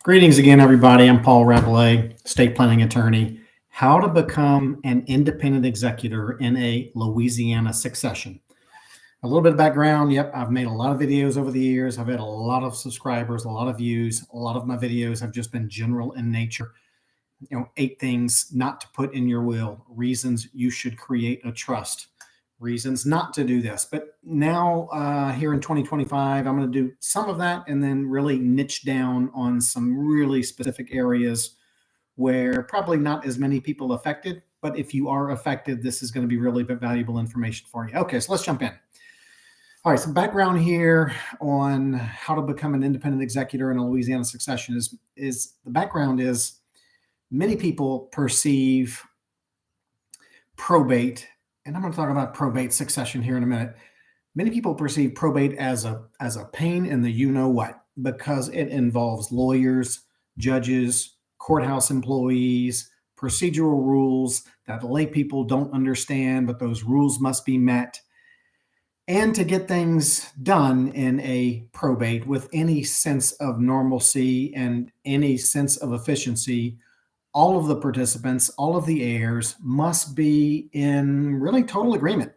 Greetings again, everybody. I'm Paul Rabelais, estate planning attorney. How to become an independent executor in a Louisiana succession. A little bit of background. Yep, I've made a lot of videos over the years. I've had a lot of subscribers, a lot of views. A lot of my videos have just been general in nature. 8 things not to put in your will, reasons you should create a trust, reasons not to do this. But now here in 2025, I'm going to do some of that and then really niche down on some really specific areas where probably not as many people affected. But if you are affected, this is going to be really valuable information for you. Okay, so let's jump in. All right, some background here on how to become an independent executor in a Louisiana succession is the background is many people perceive probate, and I'm going to talk about probate succession here in a minute. Many people perceive probate as a pain in the you-know-what because it involves lawyers, judges, courthouse employees, procedural rules that lay people don't understand, but those rules must be met. And to get things done in a probate with any sense of normalcy and any sense of efficiency, all of the participants, all of the heirs must be in really total agreement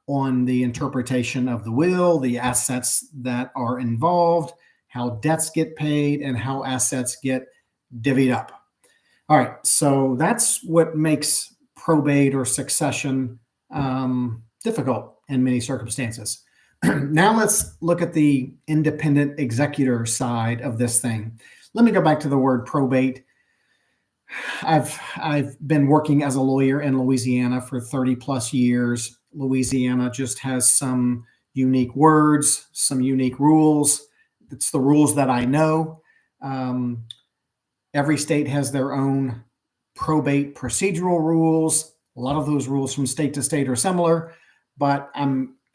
on the interpretation of the will, the assets that are involved, how debts get paid, and how assets get divvied up. All right, so that's what makes probate or succession difficult in many circumstances. Now let's look at the independent executor side of this thing. Let me go back to the word probate. I've been working as a lawyer in Louisiana for 30 plus years. Louisiana just has some unique words, some unique rules. It's the rules that I know. Every state has their own probate procedural rules. A lot of those rules from state to state are similar, but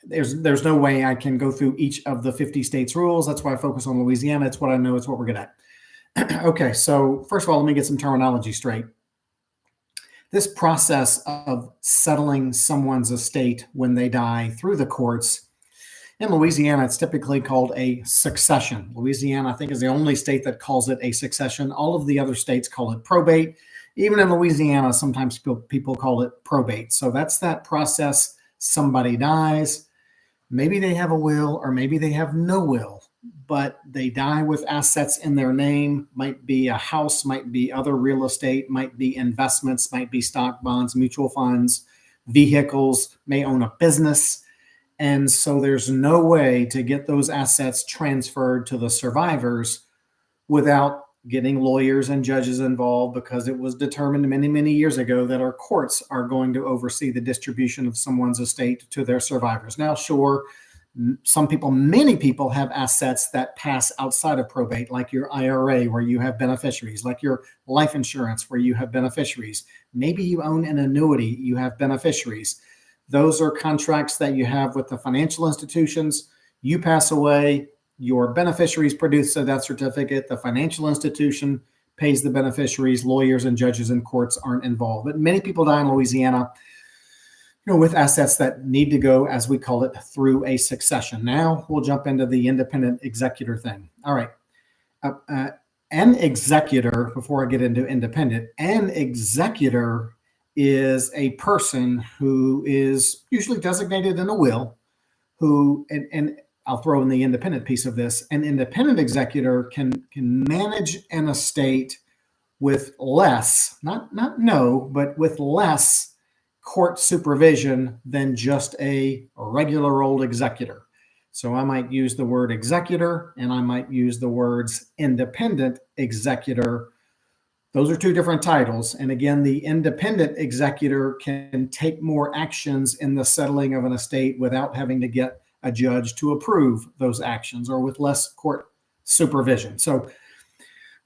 there's no way I can go through each of the 50 states' rules. That's why I focus on Louisiana. It's what I know. It's what we're good at. Okay, so first of all, let me get some terminology straight. This process of settling someone's estate when they die through the courts, in Louisiana, it's typically called a succession. Louisiana, I think, is the only state that calls it a succession. All of the other states call it probate. Even in Louisiana, sometimes people call it probate. So that's that process. Somebody dies. Maybe they have a will or maybe they have no will, but they die with assets in their name. Might be a house, might be other real estate, might be investments, might be stock, bonds, mutual funds, vehicles, may own a business. And so there's no way to get those assets transferred to the survivors without getting lawyers and judges involved, because it was determined many, many years ago that our courts are going to oversee the distribution of someone's estate to their survivors. Now, sure, many people have assets that pass outside of probate, like your IRA, where you have beneficiaries, like your life insurance, where you have beneficiaries. Maybe you own an annuity, you have beneficiaries. Those are contracts that you have with the financial institutions. You pass away, your beneficiaries produce a death certificate, the financial institution pays the beneficiaries, lawyers and judges and courts aren't involved. But many people die in Louisiana, with assets that need to go, as we call it, through a succession. Now we'll jump into the independent executor thing. All right. An executor, before I get into independent, an executor is a person who is usually designated in a will, and I'll throw in the independent piece of this. An independent executor can manage an estate with less, not no, but with less court supervision than just a regular old executor. So I might use the word executor and I might use the words independent executor. Those are two different titles. And again, the independent executor can take more actions in the settling of an estate without having to get a judge to approve those actions, or with less court supervision. So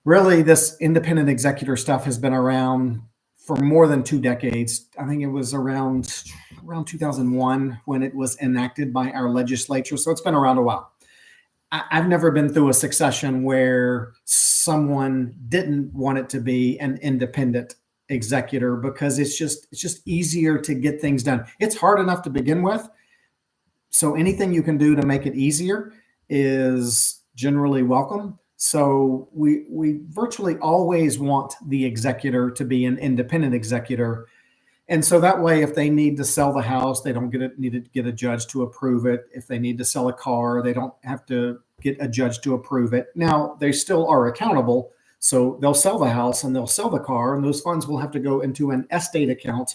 really, this independent executor stuff has been around for more than 2 decades. I think it was around 2001 when it was enacted by our legislature. So it's been around a while. I've never been through a succession where someone didn't want it to be an independent executor, because it's just easier to get things done. It's hard enough to begin with. So anything you can do to make it easier is generally welcome. So we virtually always want the executor to be an independent executor. And so that way, if they need to sell the house, they don't need to get a judge to approve it. If they need to sell a car, they don't have to get a judge to approve it. Now, they still are accountable. So they'll sell the house and they'll sell the car, and those funds will have to go into an estate account.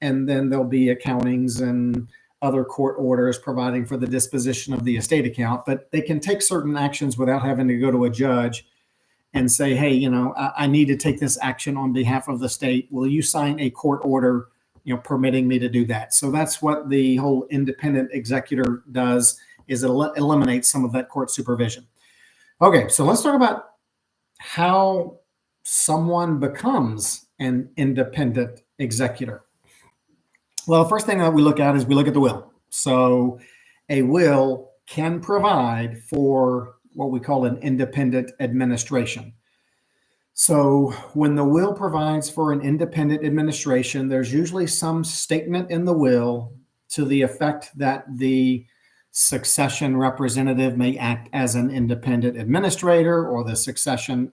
And then there'll be accountings and other court orders providing for the disposition of the estate account. But they can take certain actions without having to go to a judge and say, hey, I need to take this action on behalf of the state. Will you sign a court order, permitting me to do that? So that's what the whole independent executor does, is it eliminates some of that court supervision. Okay, so let's talk about how someone becomes an independent executor. Well, the first thing that we look at is we look at the will. So a will can provide for what we call an independent administration. So when the will provides for an independent administration, there's usually some statement in the will to the effect that the succession representative may act as an independent administrator, or the succession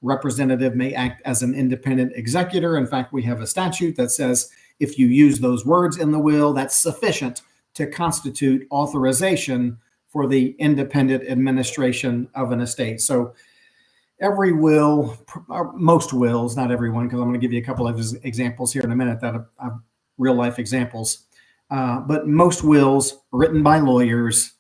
representative may act as an independent executor. In fact, we have a statute that says if you use those words in the will, that's sufficient to constitute authorization for the independent administration of an estate. So every will, most wills, not everyone, because I'm going to give you a couple of examples here in a minute that are real life examples. But most wills written by lawyers,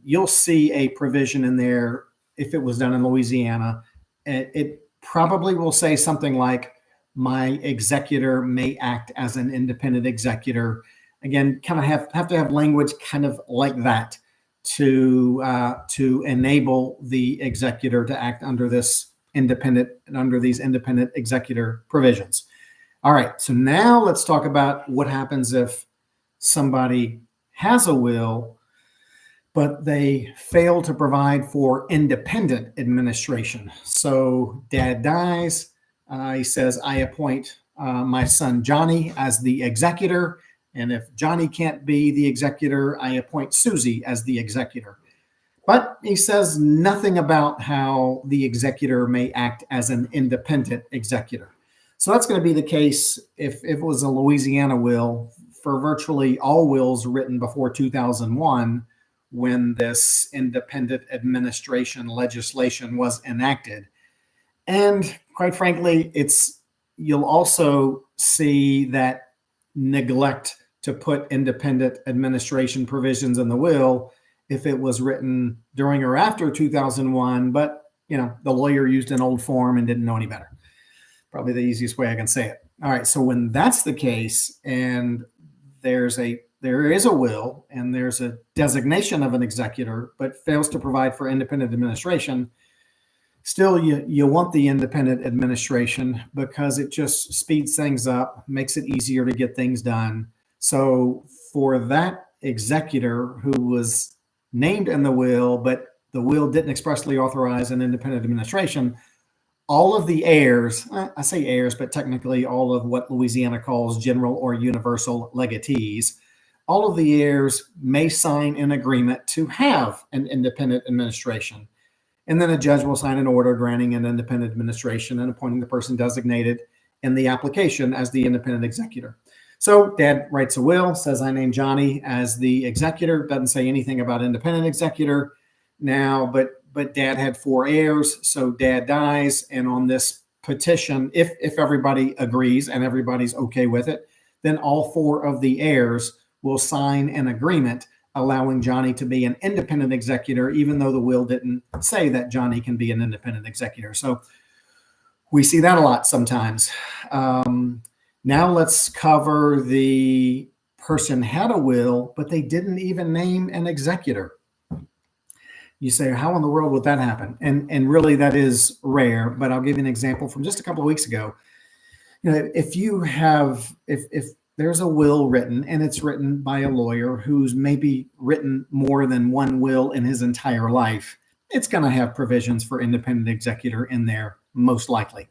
you'll see a provision in there. If it was done in Louisiana, it probably will say something like, my executor may act as an independent executor. Again, kind of have to have language kind of like that to enable the executor to act under these independent executor provisions. All right, so now let's talk about what happens if somebody has a will, but they fail to provide for independent administration. So dad dies. He says, I appoint my son Johnny as the executor. And if Johnny can't be the executor, I appoint Susie as the executor. But he says nothing about how the executor may act as an independent executor. So that's going to be the case if it was a Louisiana will for virtually all wills written before 2001, when this independent administration legislation was enacted. And quite frankly, you'll also see that neglect to put independent administration provisions in the will if it was written during or after 2001, but the lawyer used an old form and didn't know any better. Probably the easiest way I can say it. All right, so when that's the case, and there is a will and there's a designation of an executor, but fails to provide for independent administration, still, you want the independent administration because it just speeds things up, makes it easier to get things done. So for that executor who was named in the will, but the will didn't expressly authorize an independent administration, all of the heirs, I say heirs, but technically all of what Louisiana calls general or universal legatees, all of the heirs may sign an agreement to have an independent administration. And then a judge will sign an order granting an independent administration and appointing the person designated in the application as the independent executor. So dad writes a will, says, I name Johnny as the executor, doesn't say anything about independent executor now, but dad had 4 heirs, so dad dies. And on this petition, if everybody agrees and everybody's okay with it, then all 4 of the heirs will sign an agreement allowing Johnny to be an independent executor, even though the will didn't say that Johnny can be an independent executor. So we see that a lot sometimes. Now let's cover the person had a will, but they didn't even name an executor. You say, how in the world would that happen? And really that is rare, but I'll give you an example from just a couple of weeks ago. If there's a will written and it's written by a lawyer who's maybe written more than one will in his entire life, it's going to have provisions for independent executor in there, most likely.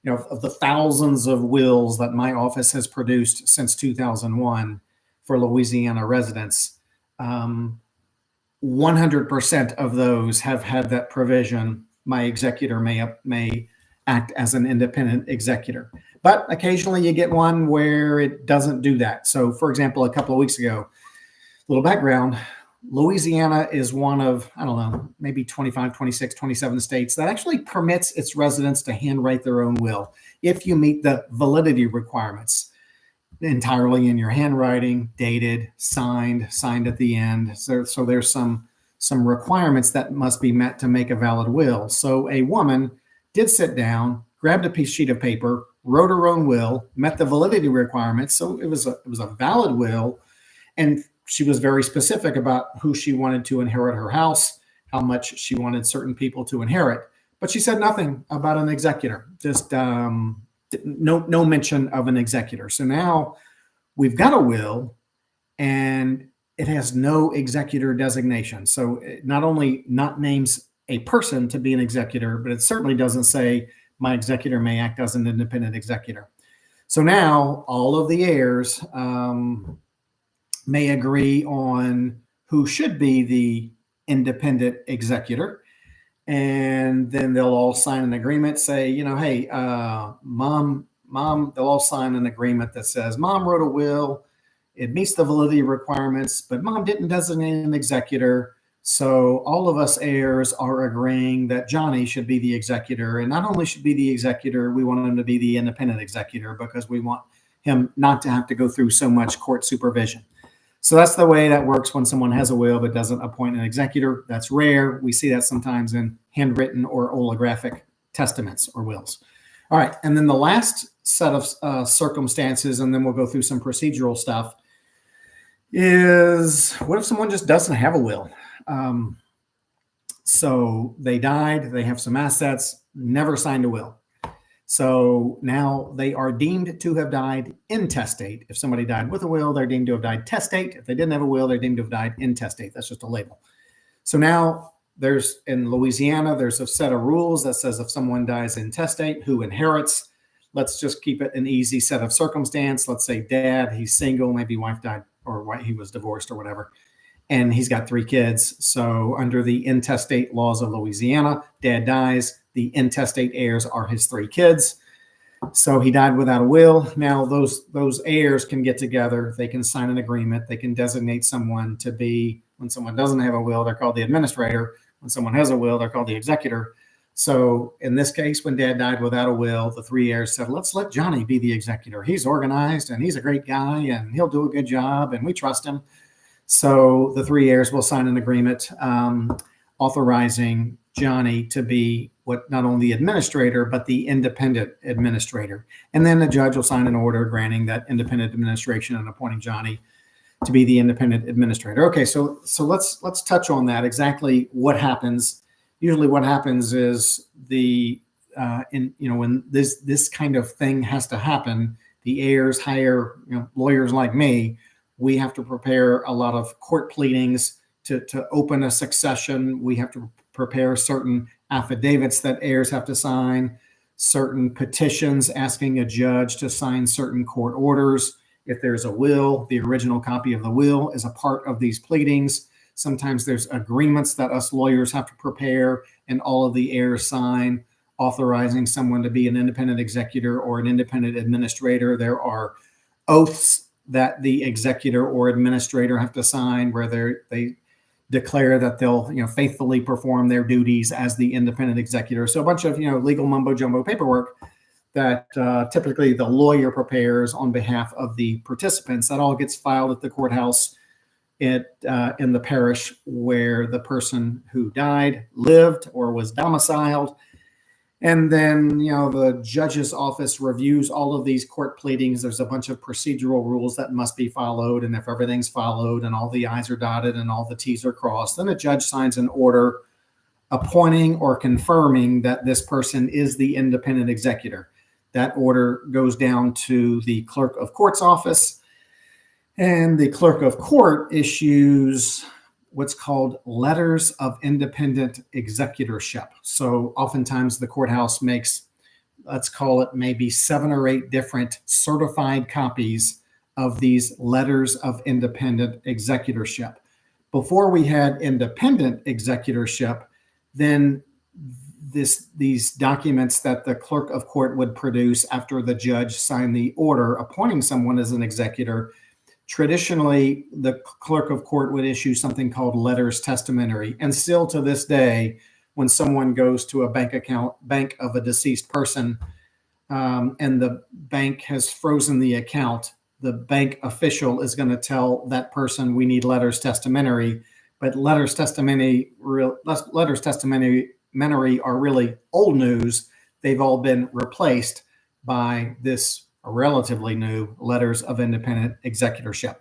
Of the thousands of wills that my office has produced since 2001 for Louisiana residents, 100% of those have had that provision. My executor may act as an independent executor. But occasionally you get one where it doesn't do that. So, for example, a couple of weeks ago, little background, Louisiana is one of, I don't know, maybe 25, 26, 27 states that actually permits its residents to handwrite their own will if you meet the validity requirements entirely in your handwriting, dated, signed at the end. So there's some requirements that must be met to make a valid will. So a woman did sit down, grabbed a sheet of paper, wrote her own will, met the validity requirements. So it was a valid will, and she was very specific about who she wanted to inherit her house, how much she wanted certain people to inherit. But she said nothing about an executor, just no mention of an executor. So now we've got a will, and it has no executor designation. So it not only not names a person to be an executor, but it certainly doesn't say my executor may act as an independent executor. So now all of the heirs may agree on who should be the independent executor. And then they'll all sign an agreement, say, hey, mom, they'll all sign an agreement that says mom wrote a will. It meets the validity requirements, but mom didn't designate an executor. So all of us heirs are agreeing that Johnny should be the executor. And not only should be the executor, we want him to be the independent executor because we want him not to have to go through so much court supervision. So that's the way that works when someone has a will but doesn't appoint an executor. That's rare. We see that sometimes in handwritten or olographic testaments or wills. All right. And then the last set of circumstances, and then we'll go through some procedural stuff, is what if someone just doesn't have a will? So they died, they have some assets, never signed a will. So now they are deemed to have died intestate. If somebody died with a will, they're deemed to have died testate. If they didn't have a will, they're deemed to have died intestate. That's just a label. So now in Louisiana, there's a set of rules that says if someone dies intestate, who inherits? Let's just keep it an easy set of circumstance. Let's say dad, he's single, maybe wife died or he was divorced or whatever, and he's got 3 kids. So under the intestate laws of Louisiana, dad dies, the intestate heirs are his 3 kids. So he died without a will. Now those heirs can get together. They can sign an agreement. They can designate someone to be, when someone doesn't have a will, they're called the administrator. When someone has a will, they're called the executor. So in this case, when dad died without a will, the 3 heirs said, let's let Johnny be the executor. He's organized and he's a great guy and he'll do a good job and we trust him. So the 3 heirs will sign an agreement authorizing Johnny to be not only the administrator, but the independent administrator. And then the judge will sign an order granting that independent administration and appointing Johnny to be the independent administrator. Okay, so let's touch on that, exactly what happens. Usually what happens is when this kind of thing has to happen, the heirs hire lawyers like me. We have to prepare a lot of court pleadings to open a succession. We have to prepare certain affidavits that heirs have to sign, certain petitions asking a judge to sign certain court orders. If there's a will, the original copy of the will is a part of these pleadings. Sometimes there's agreements that us lawyers have to prepare and all of the heirs sign, authorizing someone to be an independent executor or an independent administrator. There are oaths that the executor or administrator have to sign where they declare that they'll faithfully perform their duties as the independent executor. So a bunch of legal mumbo jumbo paperwork that typically the lawyer prepares on behalf of the participants. That all gets filed at the courthouse in the parish where the person who died lived or was domiciled. And then, the judge's office reviews all of these court pleadings. There's a bunch of procedural rules that must be followed. And if everything's followed and all the I's are dotted and all the T's are crossed, then a judge signs an order appointing or confirming that this person is the independent executor. That order goes down to the clerk of court's office, and the clerk of court issues what's called letters of independent executorship. So oftentimes the courthouse makes, let's call it maybe 7 or 8 different certified copies of these letters of independent executorship. Before we had independent executorship, then these documents that the clerk of court would produce after the judge signed the order appointing someone as an executor, traditionally the clerk of court would issue something called letters testamentary. And still to this day, when someone goes to a bank of a deceased person, and the bank has frozen the account, the bank official is going to tell that person, we need letters testamentary. But letters testamentary are really old news. They've all been replaced by this relatively new letters of independent executorship.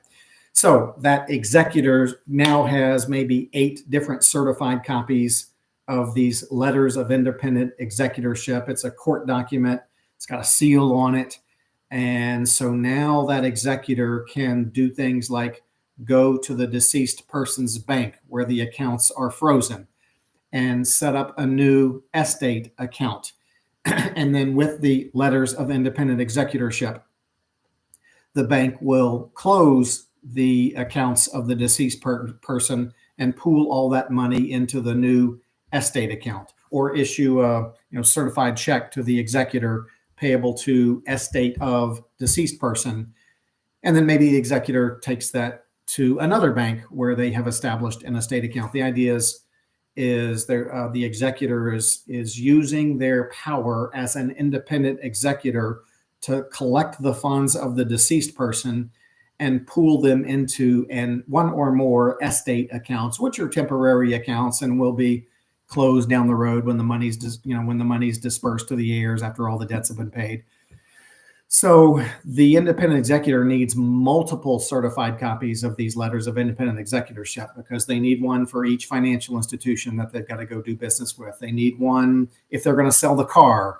So that executor now has maybe 8 different certified copies of these letters of independent executorship. It's a court document. It's got a seal on it. And so now that executor can do things like go to the deceased person's bank where the accounts are frozen and set up a new estate account. And then with the letters of independent executorship, the bank will close the accounts of the deceased person and pool all that money into the new estate account, or issue a certified check to the executor payable to estate of deceased person. And then maybe the executor takes that to another bank where they have established an estate account. The idea is the executor is using their power as an independent executor to collect the funds of the deceased person and pool them into one or more estate accounts, which are temporary accounts and will be closed down the road when the money's dispersed to the heirs after all the debts have been paid. So the independent executor needs multiple certified copies of these letters of independent executorship, because they need one for each financial institution that they've got to go do business with. They need one if they're going to sell the car,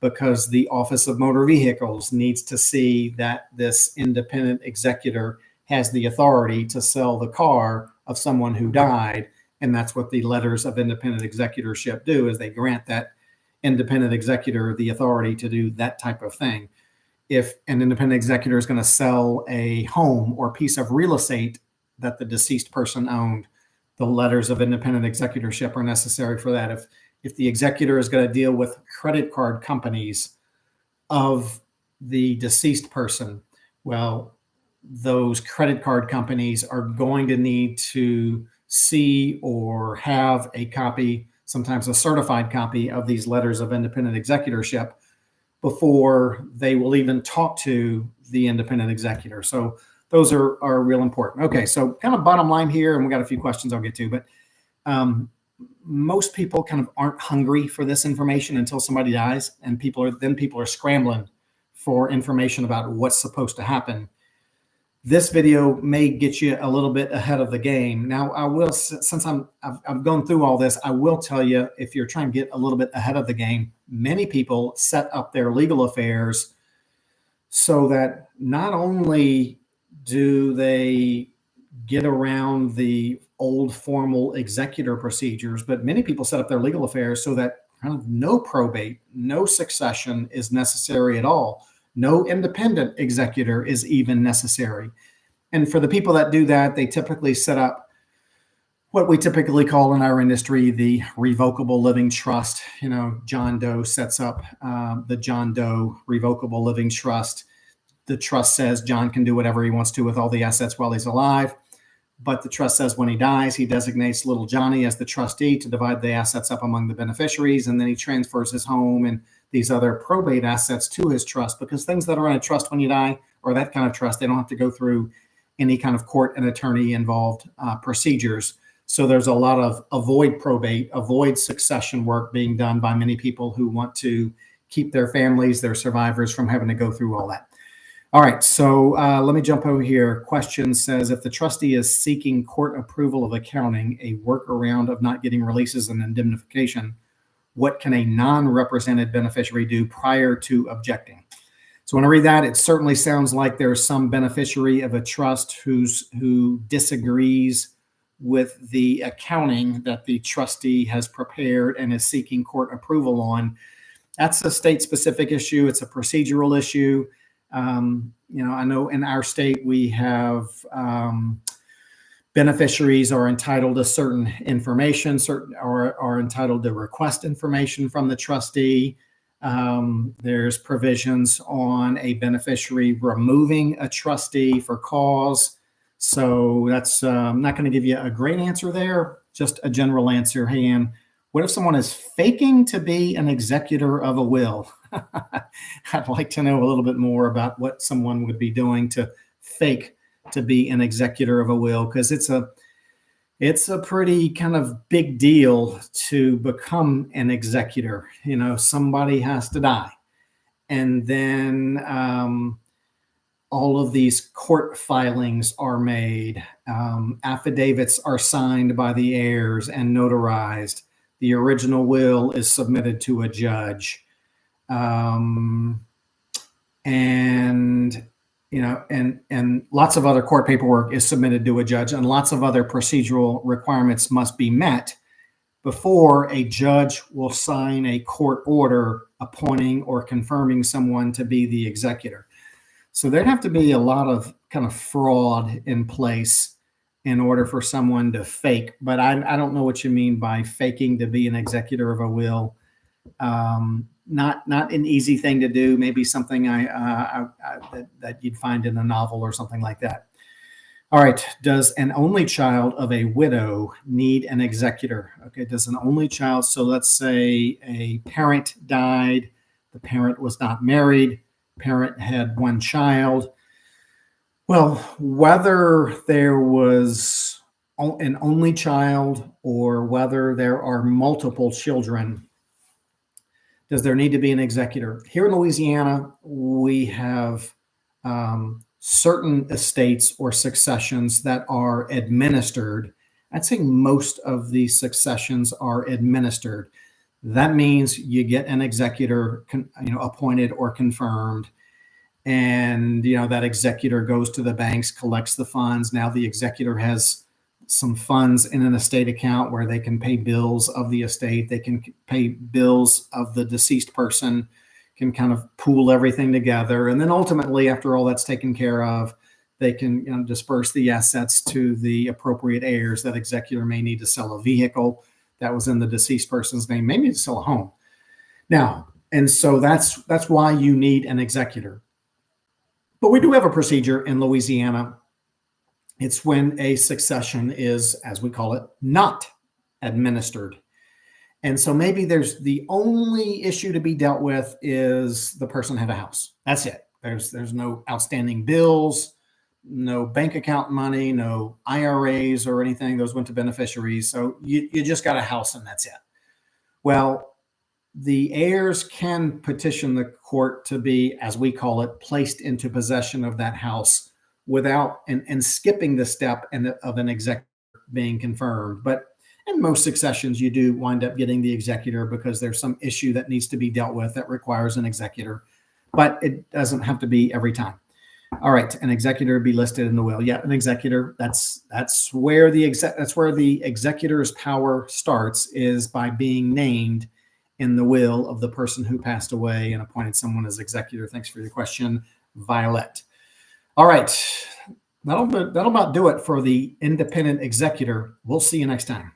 because the Office of Motor Vehicles needs to see that this independent executor has the authority to sell the car of someone who died. And that's what the letters of independent executorship do, is they grant that independent executor the authority to do that type of thing. If an independent executor is going to sell a home or piece of real estate that the deceased person owned, the letters of independent executorship are necessary for that. If the executor is going to deal with credit card companies of the deceased person, well, those credit card companies are going to need to see or have a copy, sometimes a certified copy, of these letters of independent executorship before they will even talk to the independent executor. So those are real important. Okay, so kind of bottom line here, and we got a few questions I'll get to, but most people kind of aren't hungry for this information until somebody dies, and people are scrambling for information about what's supposed to happen. This video may get you a little bit ahead of the game. Now, I will, since I've gone through all this, I will tell you, if you're trying to get a little bit ahead of the game, many people set up their legal affairs so that not only do they get around the old formal executor procedures, but many people set up their legal affairs so that kind of no probate, no succession is necessary at all. No independent executor is even necessary. And for the people that do that, they typically set up what we typically call in our industry the revocable living trust. John Doe sets up the John Doe revocable living trust. The trust says John can do whatever he wants to with all the assets while he's alive. But the trust says when he dies, he designates little Johnny as the trustee to divide the assets up among the beneficiaries, and then he transfers his home and these other probate assets to his trust, because things that are in a trust when you die, or that kind of trust, they don't have to go through any kind of court and attorney involved procedures. So there's a lot of avoid probate, avoid succession work being done by many people who want to keep their families, their survivors, from having to go through all that. All right, so let me jump over here. Question says, if the trustee is seeking court approval of accounting, a workaround of not getting releases and indemnification, what can a non-represented beneficiary do prior to objecting? So when I read that, it certainly sounds like there's some beneficiary of a trust who disagrees with the accounting that the trustee has prepared and is seeking court approval on. That's a state-specific issue. It's a procedural issue. I know in our state we have Beneficiaries are entitled to certain information, certain are entitled to request information from the trustee. There's provisions on a beneficiary removing a trustee for cause. So that's I'm not going to give you a great answer there, just a general answer. Hey, Ann, what if someone is faking to be an executor of a will? I'd like to know a little bit more about what someone would be doing to fake to be an executor of a will, because it's a pretty kind of big deal to become an executor. Somebody has to die, and then all of these court filings are made. Affidavits are signed by the heirs and notarized. The original will is submitted to a judge. And lots of other court paperwork is submitted to a judge, and lots of other procedural requirements must be met before a judge will sign a court order appointing or confirming someone to be the executor. So there'd have to be a lot of kind of fraud in place in order for someone to fake. But I don't know what you mean by faking to be an executor of a will. Not an easy thing to do. Maybe something that you'd find in a novel or something like that. All right. Does an only child of a widow need an executor? Okay. Does an only child? So let's say a parent died. The parent was not married. Parent had one child. Well, whether there was an only child or whether there are multiple children, does there need to be an executor? Here in Louisiana, we have certain estates or successions that are administered. I'd say most of the successions are administered. That means you get an executor, appointed or confirmed, and that executor goes to the banks, collects the funds. Now the executor has some funds in an estate account where they can pay bills of the estate. They can pay bills of the deceased person, can kind of pool everything together. And then ultimately, after all that's taken care of, they can disperse the assets to the appropriate heirs. That executor may need to sell a vehicle that was in the deceased person's name, maybe to sell a home. Now, and so that's why you need an executor. But we do have a procedure in Louisiana. It's when a succession is, as we call it, not administered. And so maybe there's the only issue to be dealt with is the person had a house. That's it. There's no outstanding bills, no bank account money, no IRAs or anything. Those went to beneficiaries. So you just got a house and that's it. Well, the heirs can petition the court to be, as we call it, placed into possession of that house without and skipping the step of an executor being confirmed. But in most successions, you do wind up getting the executor because there's some issue that needs to be dealt with that requires an executor, but it doesn't have to be every time. All right, an executor be listed in the will. Yeah, an executor. That's where the executor's power starts, is by being named in the will of the person who passed away and appointed someone as executor. Thanks for your question, Violet. All right, that'll about do it for the independent executor. We'll see you next time.